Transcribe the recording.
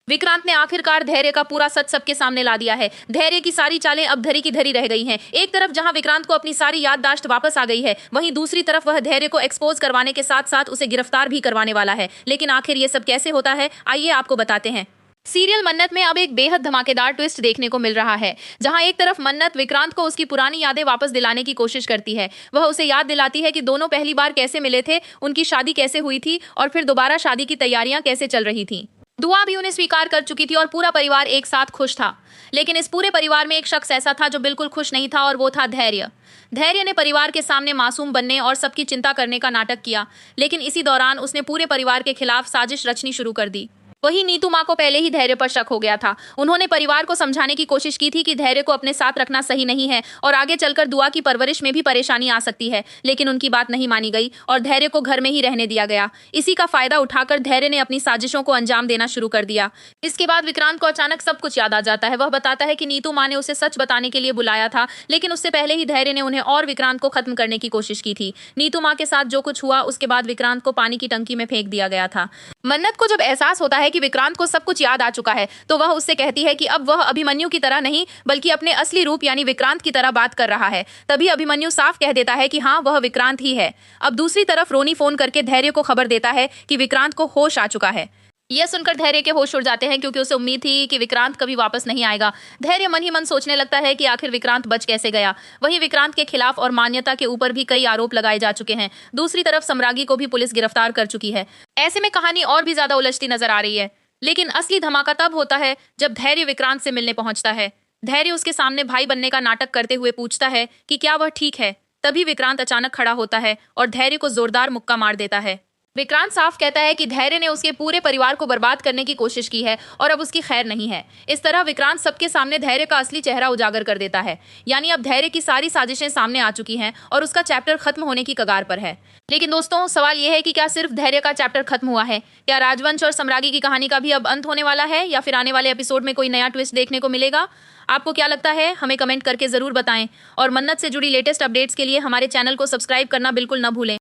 विक्रांत ने आखिरकार धैर्य का पूरा सच सबके सामने ला दिया है। धैर्य की सारी चालें अब धरी की धरी रह गई हैं। एक तरफ जहां विक्रांत को अपनी सारी याददाश्त वापस आ गई है, वहीं दूसरी तरफ वह धैर्य को एक्सपोज करवाने के साथ साथ उसे गिरफ्तार भी करवाने वाला है। लेकिन आखिर ये सब कैसे होता है, आइए आपको बताते हैं। सीरियल मन्नत में अब एक बेहद धमाकेदार ट्विस्ट देखने को मिल रहा है, जहां एक तरफ मन्नत विक्रांत को उसकी पुरानी यादें वापस दिलाने की कोशिश करती है। वह उसे याद दिलाती है कि दोनों पहली बार कैसे मिले थे, उनकी शादी कैसे हुई थी और फिर दोबारा शादी की तैयारियां कैसे चल रही थी। दुआ भी उन्हें स्वीकार कर चुकी थी और पूरा परिवार एक साथ खुश था। लेकिन इस पूरे परिवार में एक शख्स ऐसा था जो बिल्कुल खुश नहीं था, और वो था धैर्य। धैर्य ने परिवार के सामने मासूम बनने और सबकी चिंता करने का नाटक किया, लेकिन इसी दौरान उसने पूरे परिवार के खिलाफ साजिश रचनी शुरू कर दी। वही नीतू माँ को पहले ही धैर्य पर शक हो गया था। उन्होंने परिवार को समझाने की कोशिश की थी कि धैर्य को अपने साथ रखना सही नहीं है और आगे चलकर दुआ की परवरिश में भी परेशानी आ सकती है, लेकिन उनकी बात नहीं मानी गई और धैर्य को घर में ही रहने दिया गया। इसी का फायदा उठाकर धैर्य ने अपनी साजिशों को अंजाम देना शुरू कर दिया। इसके बाद विक्रांत को अचानक सब कुछ याद आ जाता है। वह बताता है कि नीतू माँ ने उसे सच बताने के लिए बुलाया था, लेकिन उससे पहले ही धैर्य ने उन्हें और विक्रांत को खत्म करने की कोशिश की थी। नीतू माँ के साथ जो कुछ हुआ, उसके बाद विक्रांत को पानी की टंकी में फेंक दिया गया था। मन्नत को जब एहसास होता है कि विक्रांत को सब कुछ याद आ चुका है, तो वह उससे कहती है कि अब वह अभिमन्यु की तरह नहीं, बल्कि अपने असली रूप यानी विक्रांत की तरह बात कर रहा है। तभी अभिमन्यु साफ कह देता है कि हाँ, वह विक्रांत ही है। अब दूसरी तरफ रोनी फोन करके धैर्य को खबर देता है कि विक्रांत को होश आ चुका है। यह सुनकर धैर्य के होश उड़ जाते हैं, क्योंकि उसे उम्मीद थी कि विक्रांत कभी वापस नहीं आएगा। धैर्य मन ही मन सोचने लगता है कि आखिर विक्रांत बच कैसे गया। वहीं विक्रांत के खिलाफ और मान्यता के ऊपर भी कई आरोप लगाए जा चुके हैं। दूसरी तरफ सम्रागी को भी पुलिस गिरफ्तार कर चुकी है। ऐसे में कहानी और भी ज्यादा उलझती नजर आ रही है। लेकिन असली धमाका तब होता है जब धैर्य विक्रांत से मिलने पहुंचता है। धैर्य उसके सामने भाई बनने का नाटक करते हुए पूछता है कि क्या वह ठीक है। तभी विक्रांत अचानक खड़ा होता है और धैर्य को जोरदार मुक्का मार देता है। विक्रांत साफ कहता है कि धैर्य ने उसके पूरे परिवार को बर्बाद करने की कोशिश की है और अब उसकी खैर नहीं है। इस तरह विक्रांत सबके सामने धैर्य का असली चेहरा उजागर कर देता है। यानी अब धैर्य की सारी साजिशें सामने आ चुकी हैं और उसका चैप्टर खत्म होने की कगार पर है। लेकिन दोस्तों, सवाल यह है कि क्या सिर्फ धैर्य का चैप्टर खत्म हुआ है? क्या राजवंश और सम्रागी की कहानी का भी अब अंत होने वाला है, या फिर आने वाले एपिसोड में कोई नया ट्विस्ट देखने को मिलेगा? आपको क्या लगता है, हमें कमेंट करके जरूर बताएं। और मन्नत से जुड़ी लेटेस्ट अपडेट्स के लिए हमारे चैनल को सब्सक्राइब करना बिल्कुल न भूलें।